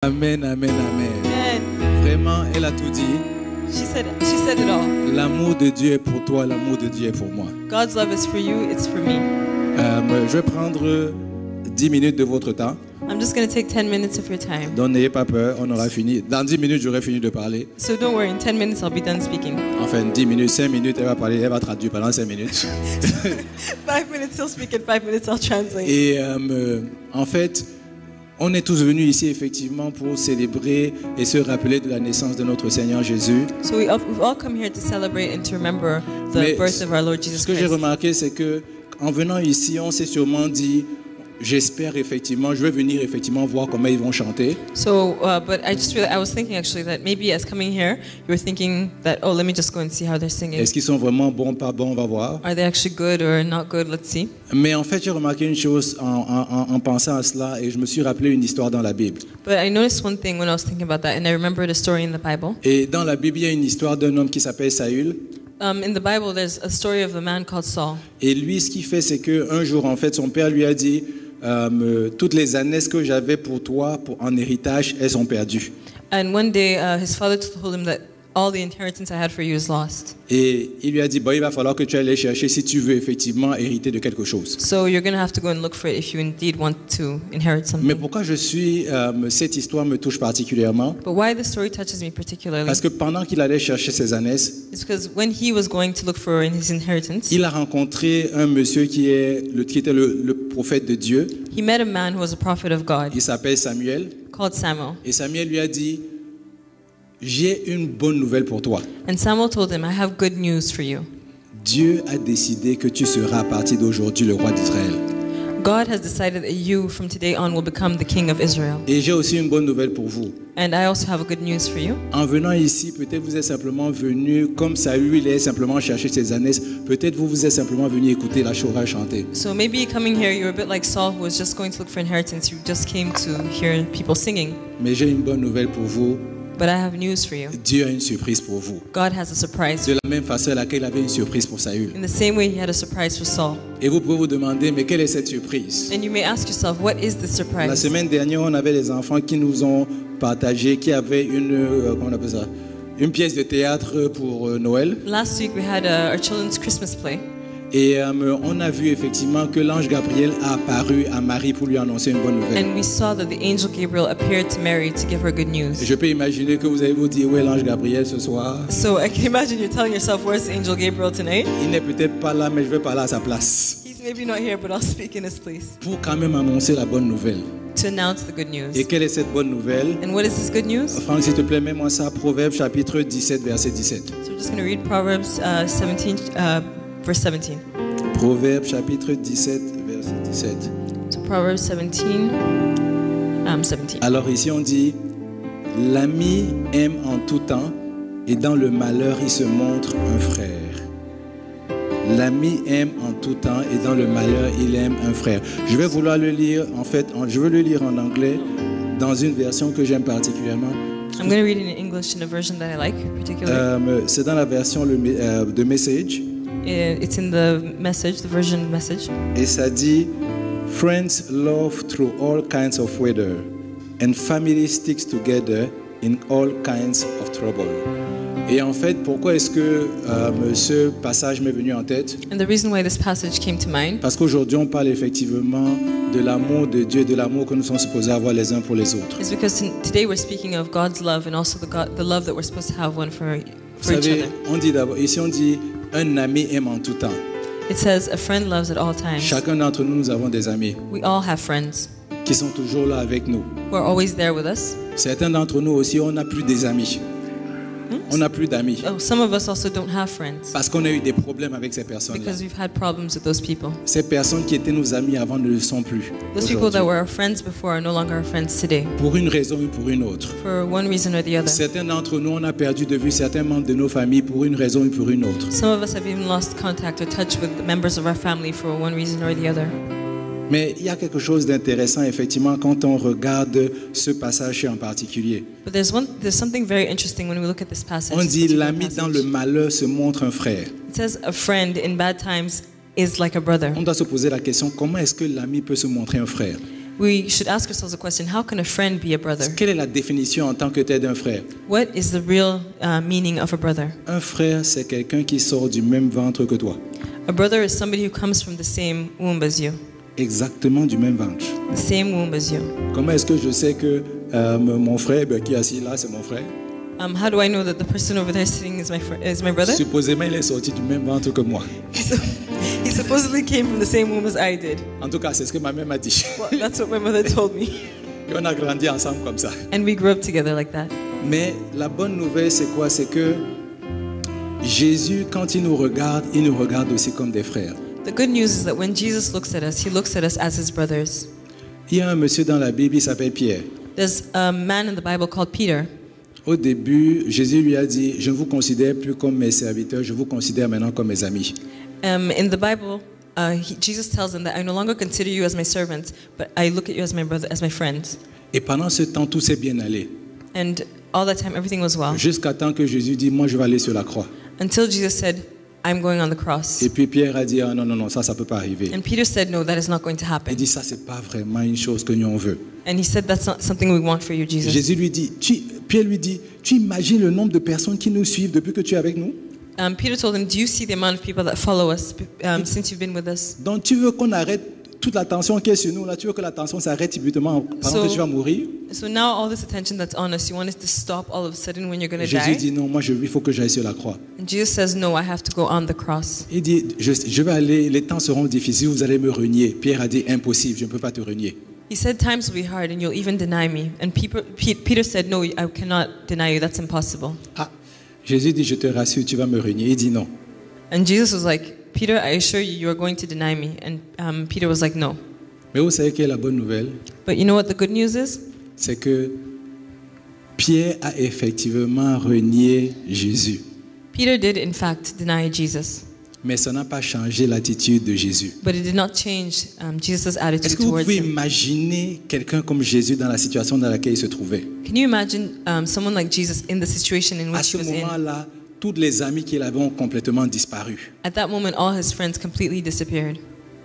Amen, amen, amen. Amen. Vraiment, elle a tout dit. She said it all. L'amour de Dieu est pour toi, l'amour de Dieu est pour moi. God's love is for you, it's for me. Je vais prendre 10 minutes de votre temps. I'm just going to take 10 minutes of your time. Donc n'ayez pas peur, on aura fini. Dans 10 minutes, j'aurai fini de parler. So don't worry, in 10 minutes I'll be done speaking. Enfin, 10 minutes, 5 minutes, elle va parler, elle va traduire pendant 5 minutes. 5 minutes he'll speak, in 5 minutes I'll translate. Et en fait, on est tous venus ici effectivement pour célébrer et se rappeler de la naissance de notre Seigneur Jésus. So we've all come here to celebrate and to remember the birth of our Lord Jesus Ce que j'ai Christ. remarqué, c'est que en venant ici, on s'est sûrement dit, j'espère effectivement, je vais venir effectivement voir comment ils vont chanter. So, but I was thinking actually that maybe as coming here, you were thinking that, oh, let me just go and see how they're singing. Est-ce qu'ils sont vraiment bons, pas bons, on va voir. Are they actually good or not good? Let's see. Mais en fait, j'ai remarqué une chose en pensant à cela et je me suis rappelé une histoire dans la Bible. But I noticed one thing when I was thinking about that, and I remembered a story in the Bible. Et dans la Bible, il y a une histoire d'un homme qui s'appelle Saül. In the Bible, there's a story of a man called Saul. Et lui, ce qu'il fait, c'est qu'un jour, en fait, son père lui a dit, toutes les années que j'avais pour toi en héritage, elles sont perdues. And one day, his father told him that all the inheritance I had for you is lost. Et il lui a dit, bon, il va falloir que tu ailles les chercher si tu veux effectivement hériter de quelque chose. So you're going to have to go and look for it if you indeed want to inherit something. Mais pourquoi cette histoire me touche particulièrement? But why the story touches me particularly Parce que pendant qu'il allait chercher ses années, is because when he was going to look for his inheritance, il a rencontré un monsieur qui était le prophète de Dieu. he met a man who was a prophet of God Il s'appelle Samuel. called Samuel. Et Samuel lui a dit, j'ai une bonne nouvelle pour toi. And Samuel told him, I have good news for you. Dieu a décidé que tu seras à partir d'aujourd'hui le roi d'Israël. God has decided that you from today on will become the king of Israel. Et j'ai aussi une bonne nouvelle pour vous. And I also have a good news for you. En venant ici, peut-être vous êtes simplement venu, comme Saül, il est simplement chercher ses années. Peut-être vous êtes simplement venu écouter la chorale chanter. So maybe coming here, you're a bit like Saul, who was just going to look for inheritance. You just came to hear people singing. Mais j'ai une bonne nouvelle pour vous. But I have news for you. Dieu a une surprise pour vous. God has a surprise. De la même façon à laquelle il avait une surprise pour Saül. In the same way, he had a surprise for Saul. Et vous pouvez vous demander, mais quelle est cette surprise? And you may ask yourself, what is the La surprise? semaine dernière, on avait des enfants qui nous ont partagé, qui avaient comment on appelle ça? Une pièce de théâtre pour Noël. Last week, we had our children's Christmas play. Et on a vu effectivement que l'ange Gabriel a apparu à Marie pour lui annoncer une bonne nouvelle. And we saw that the angel Gabriel appeared to Mary to give her good news. Je peux imaginer que vous allez vous dire, où est l'ange Gabriel ce soir? So I can imagine you're telling yourself, where's the angel Gabriel tonight? Il n'est peut-être pas là, mais je vais parler à sa place. He's maybe not here, but I'll speak in his place Pour quand même annoncer la bonne nouvelle. to announce the good news. Et quelle est cette bonne nouvelle? And what is this good news? Franck, s'il te plaît, mets-moi ça, Proverbes chapitre 17, verset 17. So we're just going to read Proverbs 17, verse 17. Proverbes chapitre 17, verset 17. So Proverbs 17, 17. Alors ici on dit, l'ami aime en tout temps et dans le malheur il se montre un frère. L'ami aime en tout temps et dans le malheur il aime un frère. Je vais vouloir le lire, en fait, je veux le lire en anglais dans une version que j'aime particulièrement. I'm going to read it in English in a version that I like particularly. C'est dans la version de Message. It's in the version message. Et ça dit, friends love through all kinds of weather and family sticks together in all kinds of trouble. Et en fait, pourquoi est-ce que ce passage m'est venu en tête? And the reason why this passage came to mind, Parce qu'aujourd'hui, on parle effectivement de l'amour de Dieu, de l'amour que nous sommes supposés avoir les uns pour les autres. is because today we're speaking of God's love and also the love that we're supposed to have one for Vous each savez, other. on dit d'abord, ici on dit, un ami aime en tout temps. It says a friend loves at all times. Chacun d'entre nous, nous avons des amis We all have friends qui sont toujours là avec nous. who are always there with us. Certains d'entre nous aussi, on n'a plus des amis. On n'a plus d'amis. Oh, some of us also don't have friends Parce qu'on a eu des problèmes avec ces personnes-là. because we've had problems with those people. Ces personnes qui étaient nos amis avant ne le sont plus. Those people aujourd'hui. that were our friends before are no longer our friends today Pour une raison ou pour une autre. for one reason or the other. Certains d'entre nous, on a perdu de vue certains membres de nos familles pour une raison ou pour une autre. Some of us have even lost contact or touch with the members of our family for one reason or the other. Mais il y a quelque chose d'intéressant, effectivement, quand on regarde ce passage en particulier. But there's something very interesting when we look at this passage. On this dit, particular l'ami dans passage. le malheur se montre un frère. It says a friend in bad times is like a brother. On doit se poser la question, comment est-ce que l'ami peut se montrer un frère? we should ask ourselves a question: how can a friend be a brother? Quelle est la définition en tant que tel d'un frère? What is the real meaning of a brother? Un frère, c'est quelqu'un qui sort du même ventre que toi. A brother is somebody who comes from the same womb as you. Exactement du même ventre. The same womb as you. Comment est-ce que je sais que mon frère qui est assis là, c'est mon frère? How do I know that the person over there sitting is my brother? Supposément, il est sorti du même ventre que moi. He supposedly came from the same womb as I did. En tout cas, c'est ce que ma mère m'a dit. Well, that's what my mother told me. Et on a grandi ensemble comme ça. And we grew up together like that. Mais la bonne nouvelle, c'est quoi? C'est que Jésus, quand il nous regarde aussi comme des frères. The good news is that when Jesus looks at us, he looks at us as his brothers. Il y a un monsieur dans la Bible, il s'appelle Pierre. There's a man in the Bible called Peter. Au début, Jésus lui a dit, je ne vous considère plus comme mes serviteurs, je vous considère maintenant comme mes amis. In the Bible, Jesus tells them that I no longer consider you as my servants, but I look at you as my brother, as my friends. Et pendant ce temps, tout s'est bien allé. And all that time, everything was well. Jusqu'à temps que Jésus dit, moi je vais aller sur la croix. Until Jesus said, I'm going on the cross. Et puis Pierre a dit, ah, non, non, non, ça peut pas arriver. And Peter said, no, that is not going to happen. Il dit, ça c'est pas vraiment une chose que nous on veut. And he said, that's not something we want for you, Jesus. Jésus lui dit, Pierre lui dit, tu imagines le nombre de personnes qui nous suivent depuis que tu es avec nous? Peter told him, do you see the amount of people that follow us since you've been with us? Donc tu veux qu'on arrête toute l'attention qui est sur nous là, tu veux que l'attention s'arrête subitement pendant que tu vas mourir? So now all this attention that's on us, you want it to stop all of a sudden when you're going to Jésus die? dit non, moi il faut que j'aille sur la croix. And Jesus says, no, I have to go on the cross. Il dit, je vais aller, les temps seront difficiles, vous allez me renier. Pierre a dit, impossible, je ne peux pas te renier. He said, times will be hard and you'll even deny me. And Peter said, no, I cannot deny you, that's impossible. Ah, Jésus dit, je te rassure, tu vas me renier. Il dit non. And Jesus was like, Peter, I assure you, you are going to deny me. And Peter was like, no. Mais vous savez quelle est la bonne nouvelle? But you know what the good news is? C'est que Pierre a effectivement renié Jésus. Peter did, in fact, deny Jesus. Mais ça n'a pas changé l'attitude de Jésus. But it did not change Jesus' Est-ce attitude que vous towards pouvez him. imaginer quelqu'un comme Jésus dans la situation dans laquelle il se trouvait? Can you imagine someone like Jesus in the situation in À which ce he was in? moment-là, tous les amis qu'il avait ont complètement disparu. At that moment, all his friends completely disappeared.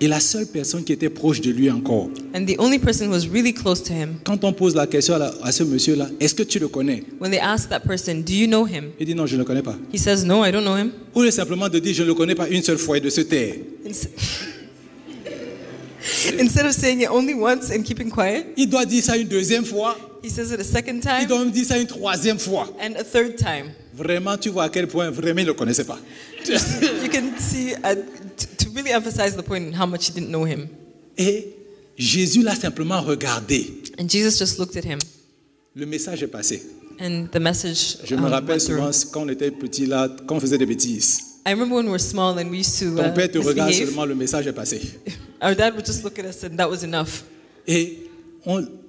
Et la seule personne qui était proche de lui encore, And the only person who was really close to him, quand on pose la question à ce monsieur-là, est-ce que tu le connais? when they asked that person, do you know him? Il dit non, je ne le connais pas. He says, no, I don't know him. Ou lieu simplement de dire je ne le connais pas une seule fois et de se taire. Instead of saying it only once and keeping quiet, Il doit dire ça une deuxième fois, he says it a second il time doit même dire ça une troisième fois. and a third time. Vraiment, tu vois à quel point vraiment il ne le connaissait pas. You can see, to really emphasize the point, how much he didn't know him. Et Jésus l'a simplement regardé. And Jesus just looked at him, Le message est passé. and the message Je me rappelle went through. souvent quand on était petit là, quand on faisait des bêtises. I remember when we were small and we used to Ton père te regarde misbehave. seulement, le message est passé. Our dad would just look at us and that was enough. Et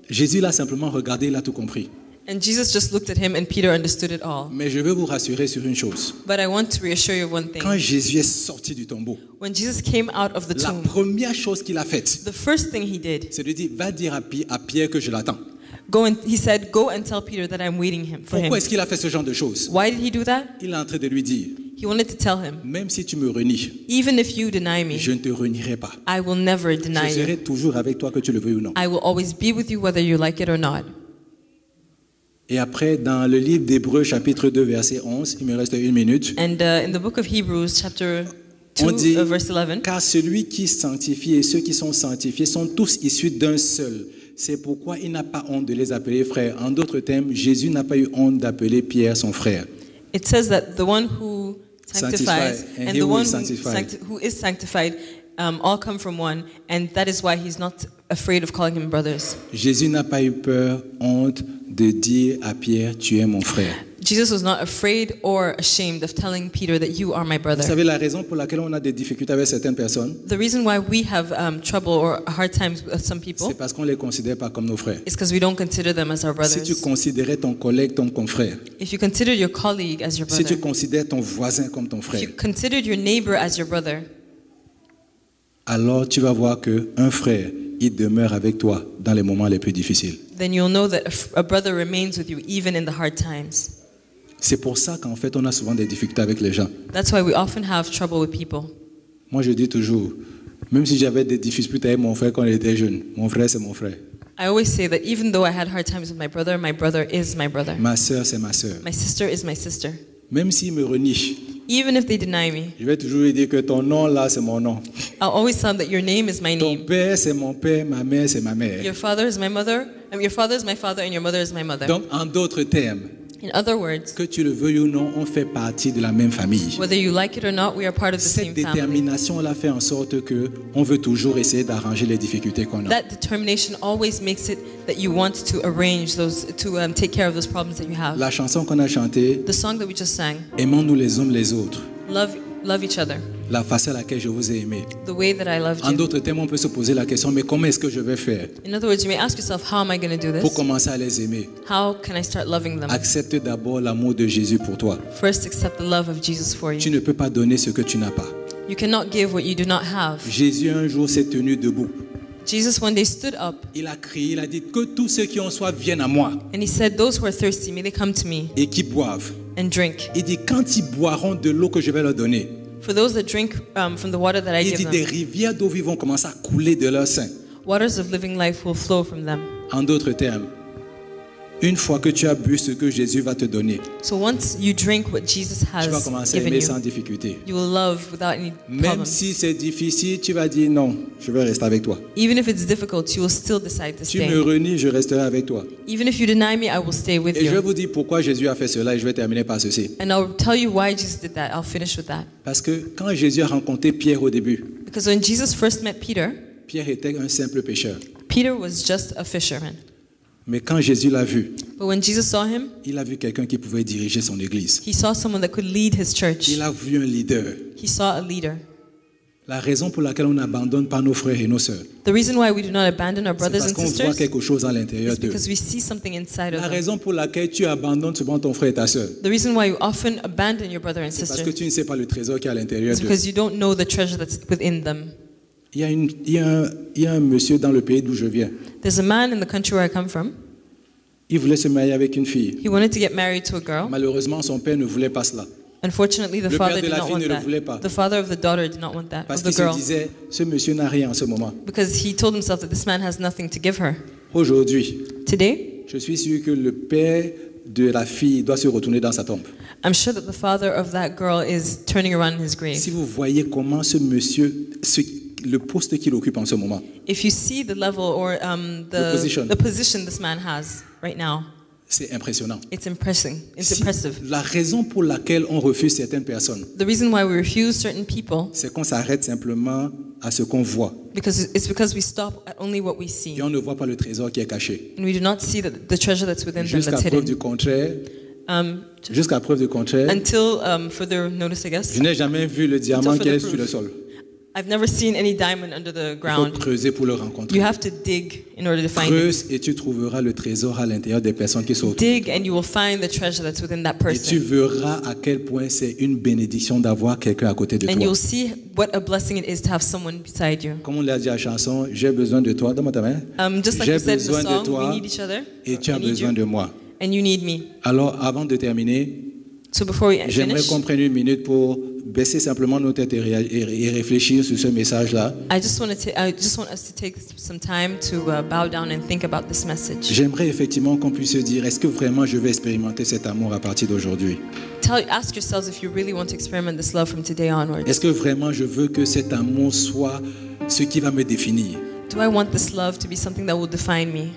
Jésus l'a simplement regardé, il a tout compris. And Jesus just looked at him and Peter understood it all. Mais je veux vous rassurer sur une chose. But I want to reassure you of one thing. Quand Jésus est sorti du tombeau, When Jesus came out of the la tomb, première chose qu'il a faite, the first thing he did, c'est de dire, va dire à Pierre que je l'attends. he said, go and tell Peter that I'm waiting for him. Pourquoi est-ce qu'il a fait ce genre de choses? Why did he do that? Il est en train de lui dire, He wanted to tell him, même si tu me renies, even if you deny me, je ne te renierai pas. I will never deny Je serai you. toujours avec toi, que tu le veuilles ou non. I will always be with you whether you like it or not. Et après, dans le livre d'Hébreux, chapitre 2, verset 11, il me reste 1 minute, And in the book of Hebrews, chapter on 2, dit, verse 11, car celui qui sanctifie et ceux qui sont sanctifiés sont tous issus d'un seul. C'est pourquoi il n'a pas honte de les appeler frères. En d'autres termes, Jésus n'a pas eu honte d'appeler Pierre son frère. it says that the one who sanctifies Sanctified, and and he the who one is sanctified. who is sanctified all come from one, and that is why he's not afraid of calling him brothers. Jésus n'a pas eu peur, honte de dire à Pierre, tu es mon frère. Jesus was not afraid or ashamed of telling Peter that you are my Vous brother. savez la raison pour laquelle on a des difficultés avec certaines personnes, The reason why we have trouble or hard times with some people c'est parce qu'on ne les considère pas comme nos frères. is because we don't consider them as our Si tu brothers. considérais ton collègue comme ton frère, If you consider your colleague as your si tu brother, considères ton voisin comme ton if frère, you considered your neighbor as your brother, alors tu vas voir qu'un frère, il demeure avec toi dans les moments les plus difficiles. then you'll know that a brother remains with you even in the hard times. C'est pour ça qu'en fait, on a souvent des difficultés avec les gens. That's why we often have trouble with people. Moi, je dis toujours, même si j'avais des difficultés avec mon frère quand il était jeune, mon frère, c'est mon frère. I always say that even though I had hard times with my brother is my brother. Ma sœur, c'est ma sœur. My sister is my sister. Même s'il me renie, Even if they deny me, je vais toujours lui dire que ton nom là, c'est mon nom. I'll always tell them that your name is my Ton name. père, c'est mon père, ma mère, c'est ma mère. Your father is my mother, and your father is my father, and your mother is my mother. Donc, en d'autres termes, In other words, que tu le veuilles ou non, on fait partie de la même famille. whether you like it or not, we are part of the same Cette family. détermination-là fait en sorte que on veut toujours essayer d'arranger les difficultés qu'on a. That determination always makes it that you want to arrange those, to take care of those problems that you have. La chanson qu'on a chantée, The song that we just sang, Aimons-nous les uns les autres, love each other, la façon à laquelle je vous ai aimé. the way that I loved En you. d'autres termes, on peut se poser la question, mais comment est-ce que je vais faire In other words, you may ask yourself, how am I going to do pour this? commencer à les aimer? How can I start loving them? Accepte d'abord l'amour de Jésus pour toi. First, accept the love of Jesus for Tu you. ne peux pas donner ce que tu n'as pas. You cannot give what you do not have. Jésus un jour s'est tenu debout. Jesus one day stood up Il a crié, il a dit que tous ceux qui ont soif viennent à moi and he said, those who are thirsty, may they come to me et qui boivent. and drink. Il dit quand ils boiront de l'eau que je vais leur donner, For those that drink from the water that I il give dit des them, rivières d'eau vive vont commencer à couler de leur sein. waters of living life will flow from them. En d'autres termes, une fois que tu as bu ce que Jésus va te donner, So once you drink what Jesus tu vas has commencer à given aimer you, sans difficulté. you will love without any Même problems. si c'est difficile, tu vas dire non, je vais rester avec toi. Even if it's difficult, you will still decide to Tu me stay. renies, je resterai avec toi. Even if you deny me, I will stay with Et je vais you. vous dire pourquoi Jésus a fait cela et je vais terminer par ceci. And I'll tell you why Jesus did that. I'll finish with that. Parce que quand Jésus a rencontré Pierre au début, Because when Jesus first met Peter, Pierre était un simple pécheur. Peter was just a fisherman. Mais quand Jésus l'a vu, But when Jesus saw him, il a vu quelqu'un qui pouvait diriger son église. he saw someone that could lead his church. Il a vu un leader. He saw a leader. La raison pour laquelle on n'abandonne pas nos frères et nos sœurs, The reason why we do not abandon our c'est brothers parce and qu'on voit sisters quelque chose à l'intérieur is d'eux. because we see something inside of La them. raison pour laquelle tu abandonnes souvent ton frère et ta sœur, The reason why you often abandon your brother and c'est parce sister que tu ne sais pas le trésor qui est à l'intérieur is d'eux. because you don't know the treasure that's within them. Il y a un monsieur dans le pays d'où je viens. There's a man in the country where I come from. Il voulait se marier avec une fille. He wanted to get married to a girl. Malheureusement, son père ne voulait pas cela. Unfortunately, the Le father père de did la not fille want ne le voulait pas. that. The father of the daughter did not want that, Parce of the qu'il se girl. disait, ce monsieur n'a rien en ce moment. Because he told himself that this man has nothing to give her. Aujourd'hui, Today, je suis sûr que le père de la fille doit se retourner dans sa tombe. I'm sure that the father of that girl is turning around in his grave. Si vous voyez comment ce monsieur, le poste qu'il occupe en ce moment, If you see the level or position. the position this man has right now, c'est impressionnant. it's impressive. It's Si- impressive. la raison pour laquelle on refuse certaines personnes, The reason why we refuse certain people c'est qu'on s'arrête simplement à ce qu'on voit because we stop at only what we see, et on ne voit pas le trésor qui est caché. and we do not see the treasure that's within them Jusqu'à that's preuve hidden. du contraire, Um, jusqu'à preuve du contraire, until further notice, I guess. je n'ai jamais vu le diamant Until qui est further sur le proof. sol. I've never seen any diamond under the Il faut ground. creuser pour le rencontrer. You have to dig in order to find it. Creuse et tu trouveras le trésor à l'intérieur des personnes qui sont autour. Dig and you will find the treasure that's within that Et tu person. verras à quel point c'est une bénédiction d'avoir quelqu'un à côté de And toi. you'll see what a blessing it is to have someone beside you. Comme on l'a dit à la chanson, j'ai besoin de toi. Donne-moi ta main. Just like J'ai we said in besoin the de song, toi we need each other. et tu as I need besoin you, de moi. and you need me. Alors, avant de terminer, So before we j'aimerais finish, qu'on prenne une minute pour baisser simplement nos têtes et réfléchir sur ce message-là. I just want us to take some time to bow down and think about this message. J'aimerais effectivement qu'on puisse se dire, est-ce que vraiment je vais expérimenter cet amour à partir d'aujourd'hui? Ask yourselves if you really want to experiment this love from today onwards. Est-ce que vraiment je veux que cet amour soit ce qui va me définir? Do I want this love to be something that will define me?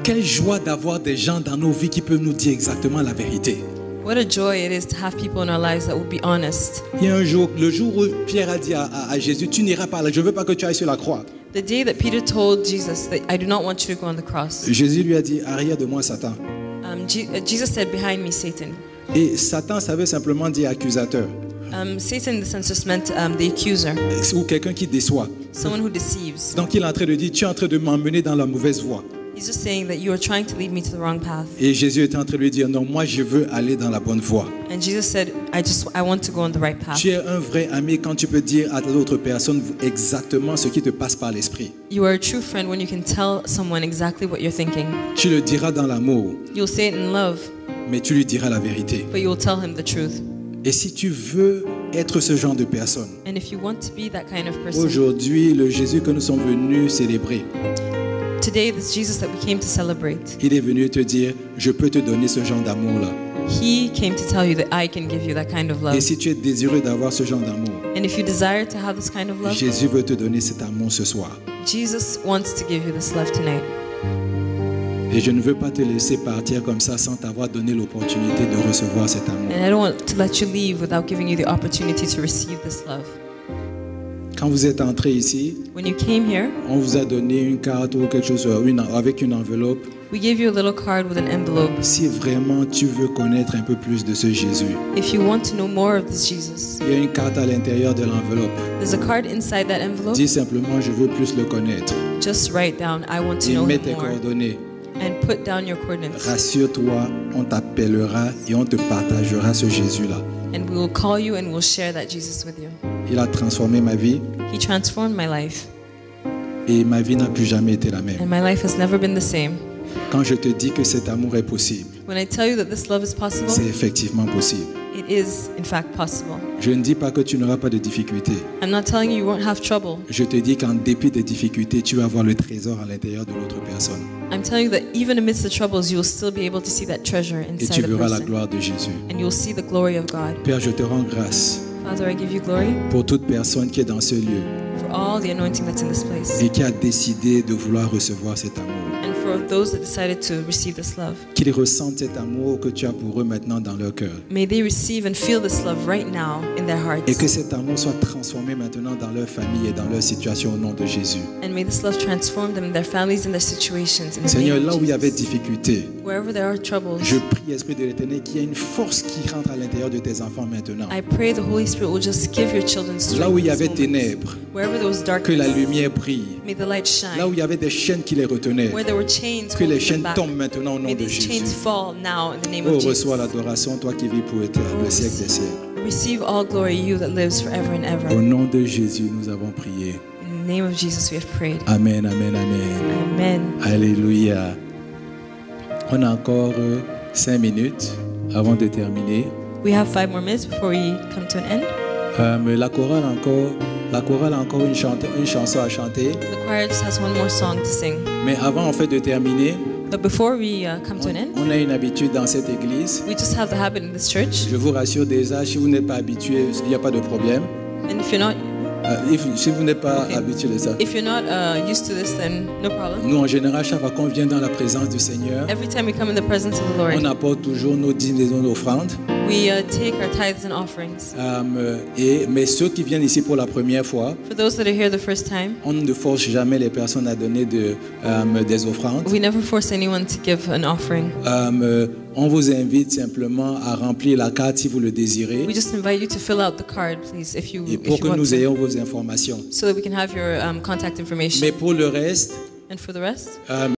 Quelle joie d'avoir des gens dans nos vies qui peuvent nous dire exactement la vérité. What a joy it is to have people in our lives that will be honest. Il y a un jour, le jour où Pierre a dit à Jésus, tu n'iras pas là, je ne veux pas que tu ailles sur la croix. The day that Peter told Jesus that I do not want you to go on the cross, Jésus lui a dit, arrière de moi Satan. Jesus said, "Behind me, Satan." Et Satan, ça veut simplement dire accusateur, Satan, in the sense, just meant the accuser, ou quelqu'un qui déçoit. someone who deceives. Donc il est en train de dire, tu es en train de m'emmener dans la mauvaise voie. He's just saying that you are trying to lead me to the wrong path. Et Jésus était en train de lui dire, non, moi je veux aller dans la bonne voie. And Jesus said, I want to go on the right path. Tu es un vrai ami quand tu peux dire à l'autre personne exactement ce qui te passe par l'esprit. You are a true friend when you can tell someone exactly what you're thinking. Tu le diras dans l'amour, You'll say it in love, mais tu lui diras la vérité. but you'll tell him the truth. Et si tu veux être ce genre de personne, And if you want to be that kind of person, aujourd'hui, le Jésus que nous sommes venus célébrer, today, this Jesus that we came to celebrate, il est venu te dire, je peux te donner ce genre d'amour-là. He came to tell you that I can give you that kind of love. Et si tu es désireux d'avoir ce genre d'amour, And if you desire to have this kind of love, Jésus veut te donner cet amour ce soir. Jesus wants to give you this love tonight. Et je ne veux pas te laisser partir comme ça sans t'avoir donné l'opportunité de recevoir cet amour. And I don't want to let you leave without giving you the opportunity to receive this love. Quand vous êtes entré ici, When you came here, on vous a donné une carte ou quelque chose avec une enveloppe. we gave you a little card with an envelope. Si vraiment tu veux connaître un peu plus de ce Jésus, If you want to know more of this Jesus, il y a une carte à l'intérieur de l'enveloppe. there's a card inside that envelope. Dis simplement, je veux plus le connaître. Just write down, I want to Et know mets him tes more. coordonnées. And put down your coordinates. Rassure-toi, on t'appellera et on te partagera ce Jésus-là. And we will call you and we'll share that Jesus with you. Il a transformé ma vie He transformed my life. et ma vie n'a plus jamais été la même. And my life has never been the same. Quand je te dis que cet amour est possible, When I tell you that this love is possible, c'est effectivement possible. it is in fact possible. Je ne dis pas que tu n'auras pas de difficultés. I'm not telling you you won't have trouble. Je te dis qu'en dépit des difficultés, tu vas voir le trésor à l'intérieur de l'autre personne. I'm telling you that even amidst the troubles, you will still be able to see that treasure Et inside tu the verras la person. gloire de Jésus. And you will see the glory of God. Père, je te rends grâce Father, I give you glory pour toute personne qui est dans ce lieu for all the anointing that's in this place. et qui a décidé de vouloir recevoir cet amour. And for those that decided to receive this love. Qu'ils ressentent cet amour que tu as pour eux maintenant dans leur cœur. May they receive and feel this love right now in their hearts. Et que cet amour soit transformé maintenant dans leur famille et dans leur situation au nom de Jésus. And may this love transform them, their families and their situations. In the Seigneur, name là of où il y avait Jesus. difficulté, Wherever there are troubles, je prie, Esprit de l'Éternel, qu'il y ait une force qui rentre à l'intérieur de tes enfants maintenant. I pray the Holy Spirit will just give your children strength. Là où il y in avait this moment. ténèbres, Wherever there was que la darkness, lumière brille. may the light shine. Là où il y avait des chaînes qui les retenaient, Where there were chains, que les holding them chaînes back, tombent maintenant au nom may de these Jésus. chains fall now in the name Oh, of Jesus. reçois l'adoration, toi qui vis pour le siècle des siècles. Receive all glory, you that lives forever and ever. Au nom de Jésus, nous avons prié. In the name of Jesus, we have prayed. Amen, amen, amen. Amen. Alléluia. On a encore 5 minutes avant de terminer. We have 5 more minutes before we come to an end. Mais la chorale a encore une chanson à chanter. The choir just has one more song to sing. Mais avant en fait de terminer, But before we come to an end, on a une habitude dans cette église. we just have the habit in this church. Je vous rassure déjà, si vous n'êtes pas habitué, il n'y a pas de problème. And if you're not Si vous n'êtes pas Okay. habitué de ça. If you're not used to this, then no problem. Nous, en général, chaque fois qu'on vient dans la présence du Seigneur, Every time we come in the presence of the Lord, on apporte toujours nos dîmes et nos offrandes. we take our tithes and offerings. Mais ceux qui viennent ici pour la première fois, For those that are here the first time, on ne force jamais les personnes à donner des offrandes. we never force anyone to give an offering. On vous invite simplement à remplir la carte si vous le désirez, We just invite you to fill out the card, please, if you et pour que want nous to, ayons vos informations. so that we can have your contact information. Mais pour le reste, And for the rest,